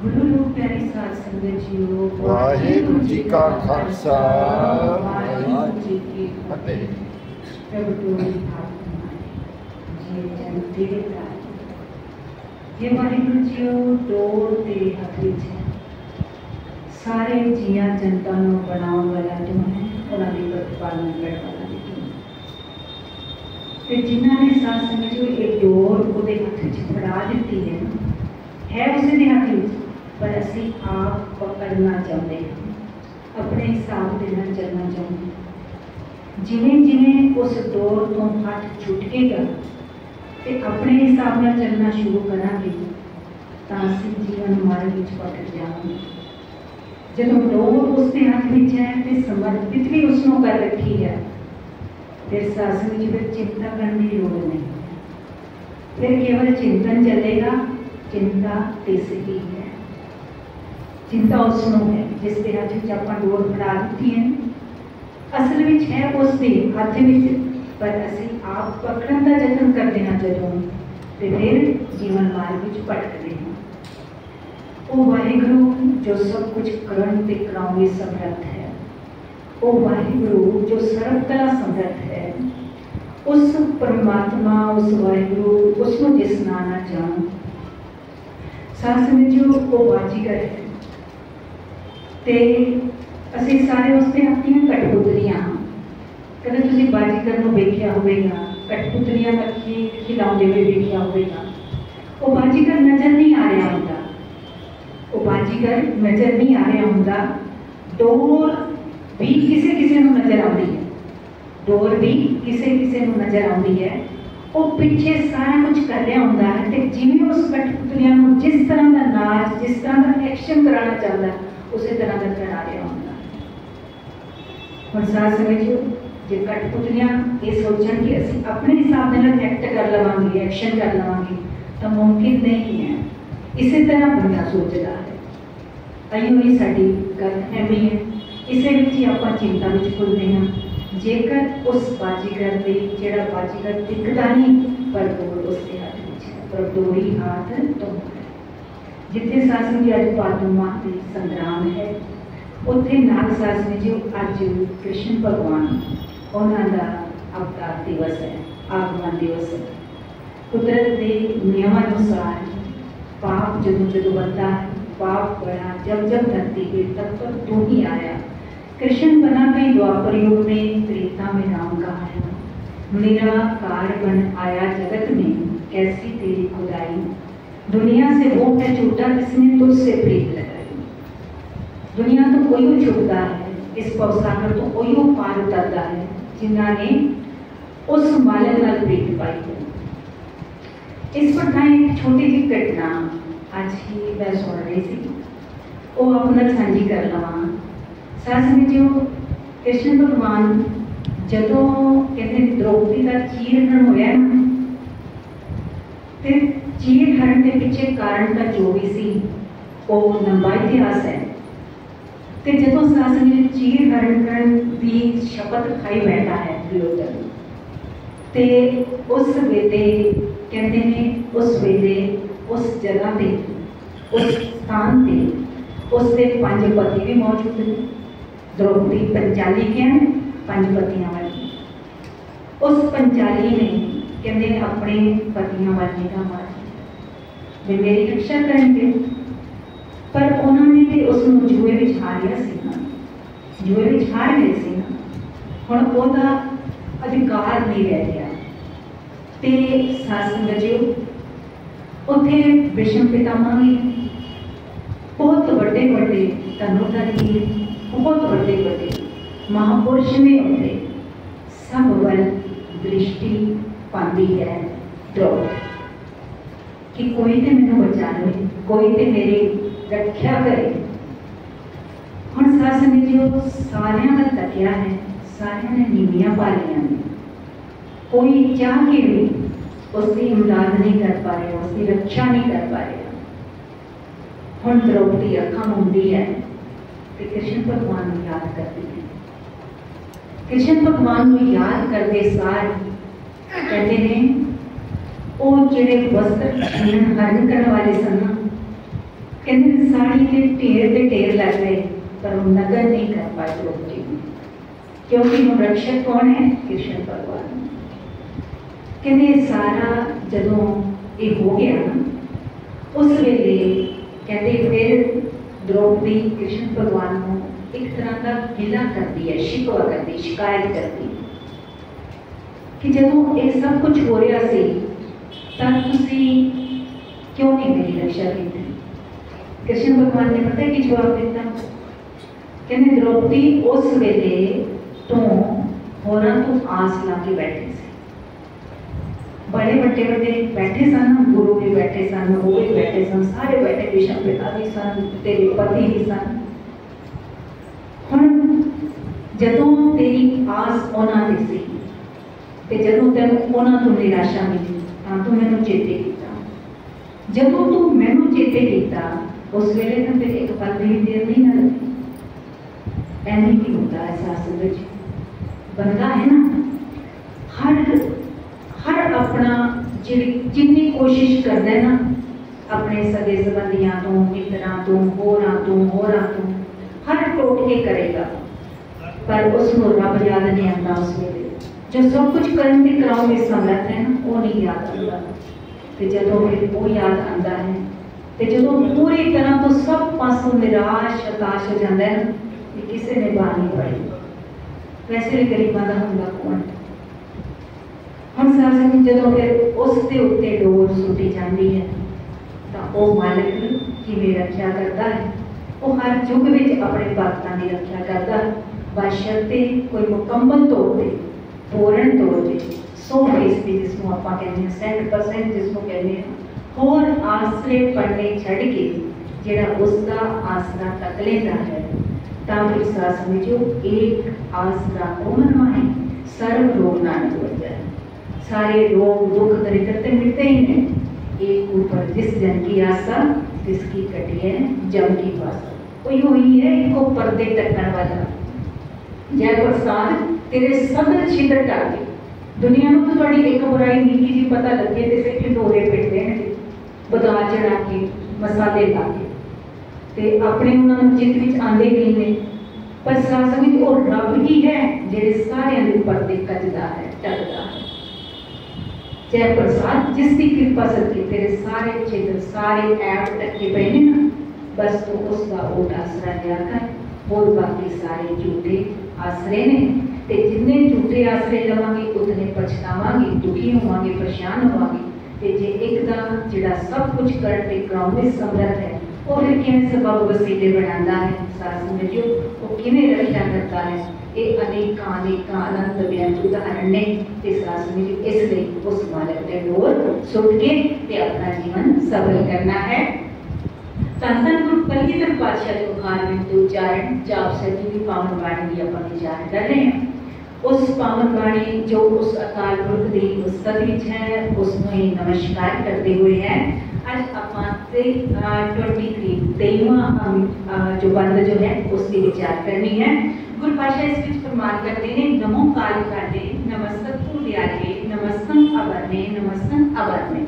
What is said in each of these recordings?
गुरु रूप प्यारी साध संगत जीओ, वाहिगुरु जी का खालसा, वाहिगुरु जी की फतेह। प्रभु डोरी हाथ ये जन तेरे प्राण, ये वाहिगुरु जीओ डोर तेरे हाथ विच है। सारे जिया जनता नूं बनाउण वाला तू है, उन्हां दी प्रतिपालन करने वाला भी तू है। ते जिन्हां ने साध संगत जीओ ये डोर उहदे हत्थ विच फड़ा दित्ती है उसे दे हत्थ विच, पर असीं आप पकड़ना चाहते हैं, अपने हिसाब के नाल चलना चाहते हैं। जिवें जिवें उस डोर तो हथ छुटकेगा ते अपने हिसाब नाल चलना शुरू करांगे तां असीं जीवन मार्ग विच पकड़ जावांगे। जदों डोर उसके हथ विच है ते समर्पित भी उसनों कर रखी है, फिर सासू जी फिर चिंता करने की लोड़ नहीं, फिर केवल चिंतन चलेगा। चिंता तिसकी है, चिंता उसनों है जिसके हाथ में आपां डोर फड़ा दी है। असल में है उसके हाथ में, पर असीं आप पकड़न का यतन करते हैं जदों, ते फिर जीवन मार्ग विच भटकदे हैं। वो वाहिगुरु जो सब कुछ करन ते कराउण विच समर्थ है, वो वाहिगुरु जो सर्वकला समर्थ है, उस परमात्मा उस वाहिगुरु उसनों जिस नाम ना जान साथ में जो वो बाजीगर है। ते असीं सारे उसने अपनी कठपुतलियां, कदे तुसीं बाजीगर नूं वेखिया होवेगा, कठपुतलियां रखी खिलाउंदे हुए वेखिया होवेगा। वो बाजीगर नजर नहीं आ रहा हुंदा, वो बाजीगर नजर नहीं आ रहा हुंदा। डोर भी किसे किसे नूं नजर आउंदी है, डोर भी किसे किसे नूं नजर आउंदी है। वो पिछे सारा कुछ कर रहा होंदा है ते जिवें उस कठपुतलियां नूं जिस तरह का नाच जिस तरह का एक्शन कराना चाहता है उसी तरह का करा रहा होंदा। हुण साथ समझो जे कठपुतलियां ये सोचन कि असीं अपने हिसाब नाल एक्ट कर लवांगे एक्शन कर लवांगे तो मुमकिन नहीं है। इसी तरह बंदा सोचता है, अइयो ही साडी गलतफहमी है। इसे विच ही आपां चिंता विच फुलदे हां। जेकर उस बाजीगर दे जेड़ा बाजीगर दिखदा नहीं पर डोर उसके हाथ विच है, पर डोरी हाथ तो है। जिथे सासू जी अज पादुमा दे संग्राम है, उत्थे नाग सासू जी अज कृष्ण भगवान उन्हां दा अवतार दिवस है, आगमन दिवस है। कुदरत के नियमानुसार पाप जदों जदों बनता है, पाप बना जब जब धरती पे तब तक तू ही आया। कृष्ण बना कई द्वापर युग में, त्रेता में राम कहा है। मेरा कार बन आया जगत में, कैसी तेरी खुदाई। दुनिया से वो है छूटा जिसने तुझसे प्रीत लगाई। दुनिया तो कोई छूटता है, इस पवसागर तो कोई पार उतरता है जिन्होंने उस मालिक नाल प्रीत पाई है। इस पर एक छोटी जी घटना आज ही मैं सुन रही थी, वो अपना साझी कर लवां। सास में जो कृष्ण भगवान जदों कहते द्रौपदी का चीरहरण होया ना, ते चीरहरण के पीछे कारण का जो भी सी वो लंबा इतिहास है। ते जदों सास में चीरहरण करन दी शपथ खाई बैठा है दुर्योधन, ते उस वेले कहते हैं उस वेले उस जगह पे उस स्थान पे उसके 5 पति भी मौजूद थे। द्रौपदी पंचाली के पंज पतियां वाली, उस पंचाली ने कहते अपने पतियां वाली का मार वे मेरी रक्षा करेंगे, पर उन्होंने भी उसनों जुए विच हारिया सी ना, जुए विच हार गए सी ना। हुण ओहदा अधिकार नहीं रह गया। ते सास संगत उत्थे विष्णु पितामह भी बहुत बड़े बड़े धनुर्धारी, बहुत बड़े बड़े महापुरुष ने उत्थे सब वल दृष्टि पाती है द्रौपदी कि कोई तो मैंने बचा ले, कोई तो मेरी रक्षा करे। हुण सास ने जो सारियां का तकिया है, सारियां ने नीवियां पा लिया ने, कोई चाह के भी उसकी इमदाद नहीं कर पा रहे, उसकी रक्षा नहीं कर पा रहे। हुण द्रौपदी अखां मूंदी है तो कृष्ण भगवान को याद करती है। कृष्ण भगवान को याद करते सार कहते हैं वो जिहड़े वस्त्र हरण करने वाले सन कहते साड़ी के ढेर लग गए पर वो नगर नहीं कर पाए द्रौपदी को, क्योंकि वो रक्षक कौन है? कृष्ण भगवान। कहते सारा जदों ये हो गया ना उस वेले कहते फिर द्रौपदी कृष्ण भगवान को एक तरह का गिला करती है, शिकवा करती, शिकायत करती कि जदों ये सब कुछ हो रहा सी तब तुसी क्यों नहीं मेरी रक्षा की? कृष्ण भगवान ने पता कि जवाब दिता, कहते द्रौपदी उस वेले तो होरां तो आस ला के बैठे सी, बड़े बड़े बैठे सन, गुरु भी बैठे सन, वो भी बैठे सन, सारे बैठे, भीष्म पिता भी सन, तेरे पति भी सन। हुण जदों तेरी आस उन्हां ते सी ते जदों तैनूं उन्हां तों निराशा मिली तां तूं मैनूं चेते कीता, जदों तूं मैनूं चेते कीता उस वेले तां फिर एक पल भी देर नहीं ना लगी। ऐवें ही होता है सासू विच, बंदा है ना हर अपना जितनी कोशिश करता है ना अपने सगे संबंधियों तो, मित्रों तो, होरां तो हर टोटके करेगा, पर उसको रब याद नहीं आता। उस वेले जो सब कुछ करने के कराओ में समर्थ है ना वो नहीं याद आता, तो जदों फिर वो याद आता है तो जदों पूरी तरह तो सब पासों निराश हताश हो जाता है ना कि किसी ने बात नहीं पड़ी। वैसे भी गरीबां दा हुंदा कौन? हम साथ जदों फिर उसके उत्ते डोर सुटी जाती है तो वह मालिक किवें रक्षा करता है? वो हर युग में अपने भक्तों की रक्षा करता है, बशर्ते कोई मुकम्मल तौर पर पूर्ण तौर पर 100% जिसको आप कहते हैं 100% जिसको कहते हैं होर आसरे पढ़ने छड़ के जिहड़ा उसका आसरा तक लेता है तां फिर साथ समझो एक आसरा कौन है? सर्व रोग नानक हो जाए, सारे रोग दुख दरिद्र मिलते ही हैं। एक ऊपर जिस जन की आशा जिसकी कटी है जम की भाषा, कोई हुई है इनको पर्दे टकन वाला जय प्रसाद तेरे सब छिद्र टाके दुनिया में तो थोड़ी एक बुराई निकी जी पता लगे जैसे ढिंडोरे पिटते हैं बदा चढ़ा के मसाले ला के अपने उन्होंने चित विच आंदे नहीं ने, पर साथ में वो रब ही है जेड़े सारे दे पर्दे कजदा है टकदा है। जय प्रसाद जिसकी कृपा सदके तेरे सारे छिद्र सारे ऐप टके पे ने ना, बस तो उसका ओट आसरा लिया कर और बाकी सारे झूठे आसरे ने, ते जितने झूठे आसरे लवांगे उतने पछतावांगे, दुखी होवांगे, परेशान होवांगे। ते जे एक दा जिहड़ा सब कुछ करते कराउण दे समर्थ है वो फिर किवें सबब वसीले बनांदा है? साथ समझियो वो किवें रक्षा करता है? ये अनेकां अनंत बेअंत उदाहरण ने ते साथ समझियो इसलिए उस मालिक दे डोर सुट के ते अपना जीवन सफल करना है। धन धन गुरु कलगीधर पातशाह के मुखार में दो उच्चारण जाप सजी की पावन बाणी की अपन उच्चारण कर रहे हैं। उस पावन बाणी जो उस अकाल पुरख दी उस्तत विच है उसमें ही नमस्कार करते हुए है आज अपन 23वां जो बंद जो है उसकी विचार करनी है। गुरु पातशाह इस बीच प्रमाण करते हैं नमो काल काटे नमस्तु दयाले नमस्तं अवरने नमस्तं अवरने।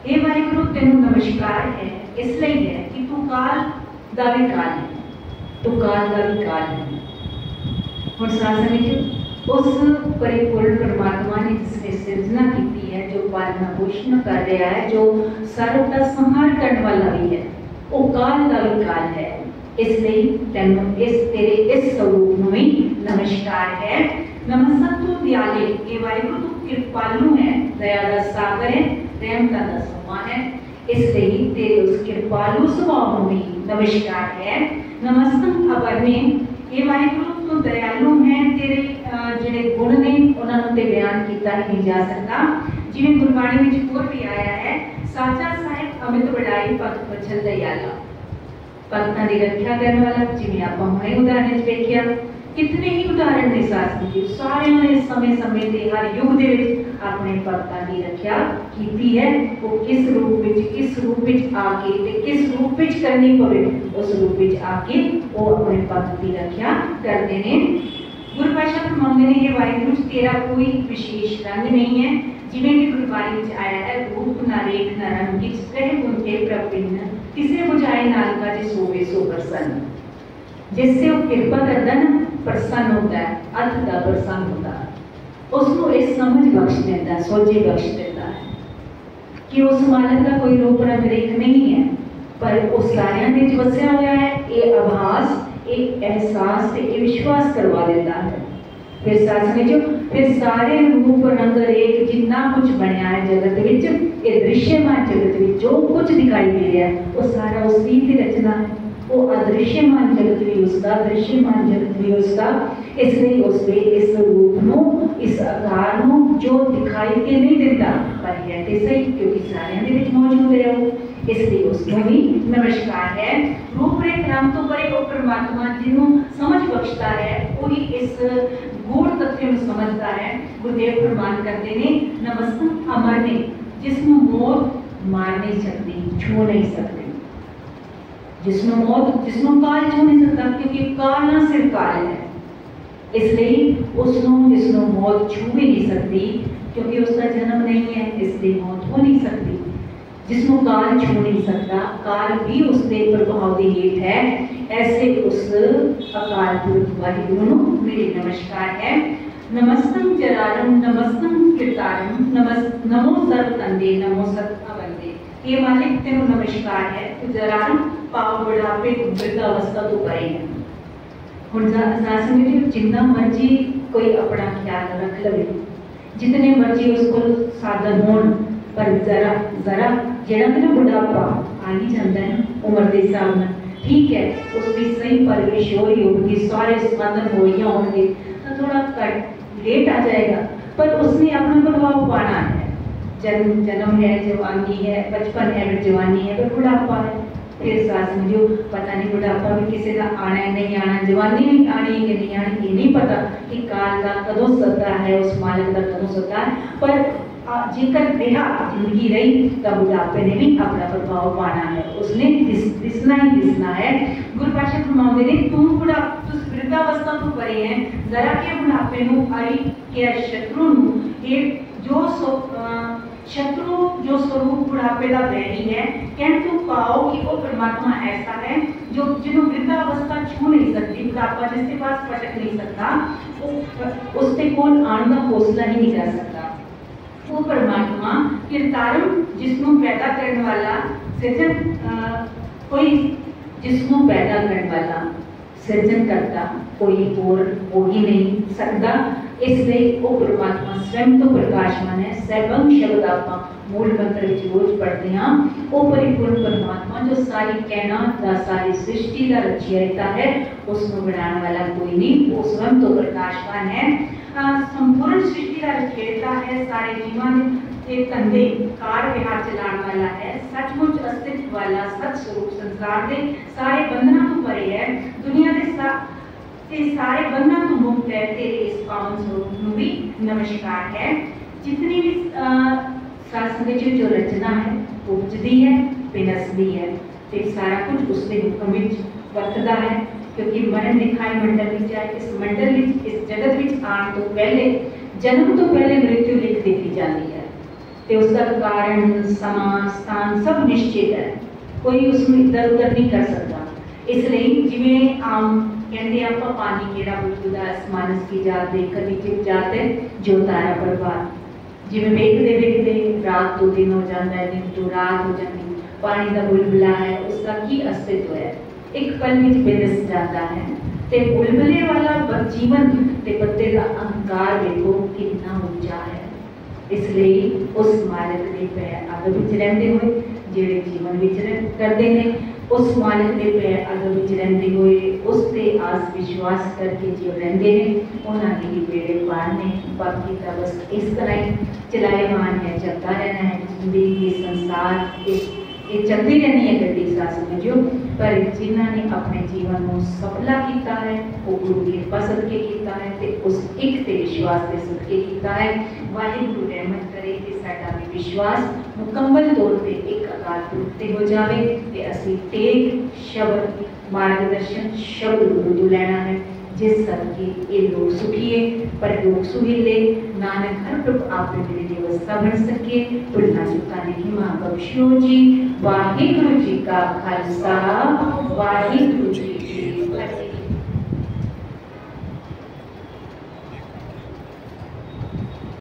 हे वाहिगुरु तेनू नमस्कार है इसलिए है कि तू काल दा भी काल है, तू काल दा भी काल है। और साथ में उस परिपूर्ण परमात्मा ने जिसने सृजना की है जो पालना पोषण कर रहा है जो सर्व का संहार करने वाला भी है वो काल का भी काल है। इसलिए तेनू इस तेरे इस स्वरूप में ही नमस्कार है। नमस्तु दयाले ये वाहिगुरु तू कृपालु है, दया का सागर है, रहमता का सम्मान है, इसलिए तेरे उस कृपालु स्वभाव में नमस्कार है। नमस्तं अवरने ये वाहिगुरु तू दयालु है, तेरे जिहड़े गुण ने उन्होंने ते बयान किया ही नहीं जा सकता। जिवें गुरबाणी में होर भी आया है साचा साहिब अमित वडाई भगत वचन दयाला, भगतां दी रक्षा करने वाला। जिवें आपां हुणे उदाहरण वेखिया कितने ही उदाहरण ने साथ में सारे ने समय समय से हर युग दे विच अपने भगतां की रक्षा की है। वो किस रूप विच आके ते किस रूप विच करनी पवे उस रूप विच आके वो अपने भक्त की रक्षा करते ने। गुरु पातशाह फरमाते हैं कि वाहिगुरू तेरा कोई विशेष रंग नहीं है, जिवें कि गुरबाणी विच आया है, रूप ना रेख ना रंग किछ कहे गुण के प्रभिन्न, किसे बुझाए नानका जे सोवे सो प्रसन्न। जिससे वो कृपा करता है ना, प्रसन्न होता है, अत दा प्रसन्न होता है, उसको इस समझ बख्श देता है, सोचे बख्श देता है कि उस मालिक का कोई रूप रंग रेख नहीं है, पर उस सारियां दे विच वसिया होया है। ये आभास, एक एहसास ते ये विश्वास करवा देता है। फिर साथ में जो फिर सारे रूप रंग रेख जिन्ना कुछ बनया है जगत विच, ये दृश्यमान जगत विच जो कुछ दिखाई दे रहा है वो सारा उसकी ही रचना है। वो अदृश्यमान जगत भी उसका, दृश्यमान जगत भी उसका, इसलिए उसने इस रूप नो, इस आकार नो जो दिखाई के नहीं देता पर है सही, क्योंकि सारे दे विच मौजूद है वो, इसलिए उसको भी नमस्कार है। रूप रेख रंग तो परे वो परमात्मा जिन्हों समझ बख्शता है, वही इस गूढ़ तथ्य में समझता है। गुरुदेव फरमान करते ने नमस्तम अमर ने, जिसमें मौत मार नहीं सकती, छू नहीं सकती, जिसमें मौत, जिसमें काल छू नहीं सकता, क्योंकि काल ना सिर्फ काल है, इसलिए उसमें जिसमें मौत छू भी नहीं सकती, क्योंकि उसका जन्म नहीं है, इसलिए मौत हो नहीं सकती। जिसमें काल छू नहीं सकता, काल भी उसके प्रभाव की हेठ है, ऐसे उस अकाल पुरख वाहिगुरु मेरे नमस्कार है। नमस्तम जरारम नमस्तम कीर्तारम नमो सर्वतंदे नमो सत्तावंदे। ये मालिक तेनो नमस्कार है। तो जरारम पाव बुढ़ापे वृद्धावस्था तो परे है। हुण समझो जितना मर्जी कोई अपना ख्याल रख लवे, जितने मर्जी उसको साधन होण, पर जरा जरा जेड़ा मेरा बुढ़ापा आ ही जाता है उम्र के हिसाब में, ठीक है उसकी सही परवरिश हो रही होगी, सारे साधन हो होंगे तो थोड़ा कट लेट आ जाएगा, पर उसने अपना प्रभाव पाना है। जन्म है, जवानी है, बचपन है, फिर जवानी है, फिर बुढ़ापा है, फिर सास समझो पता नहीं बुढ़ापा भी किसी का आना है नहीं आना, जवानी नहीं आनी है कि नहीं आनी, ये नहीं पता कि काल का कदों सत्ता है, उस मालिक का कदों सत्ता है, पर जेकर रहा जिंदगी रही तब बुढ़ापे ने भी अपना प्रभाव पाना है, उसने दिसना ही दिसना है। गुरु पातशाह फरमाते ने तू वृद्धावस्था तो परे है, जरा के बुढ़ापे नु आई के शत्रु नु ये जो शत्रु जो स्वरूप बुढ़ापे का वैरी है, कह तू पाओ कि वो परमात्मा ऐसा है जो जिन्हों वृद्धावस्था छू नहीं सकती, बुढ़ापा जिसके पास पटक नहीं सकता, उससे कौन आने का हौसला ही नहीं कर सकता। वो परमात्मा कीर्तारम जिसनों पैदा करने वाला सृजन, कोई जिसनों पैदा करने वाला सृजन करता कोई और हो ही नहीं सकता, इसलिए वो परमात्मा स्वयं तो प्रकाशमान है। सर्वम शब्द आप मूल मंत्र रोज पढ़ते हैं, वो परिपूर्ण परमात्मा जो सारी कायनात का, सारी सृष्टि का रचयिता है, उसको बनाने वाला कोई नहीं, वो स्वयं तो प्रकाशमान है, संपूर्ण सृष्टि का रचयिता है, सारे जीवन के कंधे कार विहार चलाने वाला है, सचमुच अस्तित्व वाला सच स्वरूप संसार के सारे बंधना तो परे है, दुनिया के सारे बंधना तो मुक्त है, तेरे इस पावन स्वरूप में भी नमस्कार है। जितनी भी शास्त्र जो रचना है वो उपजदी है, विनसदी है, तो सारा कुछ उसके हुक्म में वर्तदा है, क्योंकि मरण दिखाई मंडल में जाए, इस मंडल में, इस जगत में आने तो पहले, जन्म तो पहले मृत्यु लिख दी जाती है, तो उसका कारण समा स्थान सब निश्चित है, कोई उसमें इधर उधर नहीं कर सकता। इसलिए जिमें आम कहते आप पानी केड़ा बुलबुला आसमान की जात दे कभी चिप जाते जो तारा बर्बाद, जिमें वेखते वेखते रात तो दिन हो जाता है, दिन तो रात हो जाती, पानी का बुलबुला है, उसका की अस्तित्व है, एक पल में बेदस जाता है, ते बुलबुले वाला जीवन ते बत्ते का अहंकार देखो कितना ऊंचा है। इसलिए उस मालिक के पैर अग विच रहंदे हुए जेड़े जीवन विचरण करते हैं, उस मालिक के पैर अग विच रहंदे हुए उस ते आस विश्वास करके जो रहंदे हैं, उन्होंने ही बेड़े पार ने, बाकी का बस इस तरह चलायमान है, चलता रहना है जिंदगी, संसार ये चलती रहनी है गड्डी सा समझो, पर जिन्होंने अपने जीवन में सफला किया है वो गुरु की कृपा सदके किया है, ते उस एक ते विश्वास के सदके किया है। वाहिगुरु रहमत करे कि साडा भी विश्वास मुकम्मल तौर पे एक अकाल पुरख ते हो जावे, ते असी टेक शब्द मार्गदर्शन शब्द गुरु तो लेना है, जिस सबके ये लोग सुखिए पर लोग सुहेले नानक हर प्रभ आप मेरी व्यवस्था बन सके तुलना चुकाने की माँ बख्शो जी। वाहिगुरु जी का खालसा वाहिगुरु जी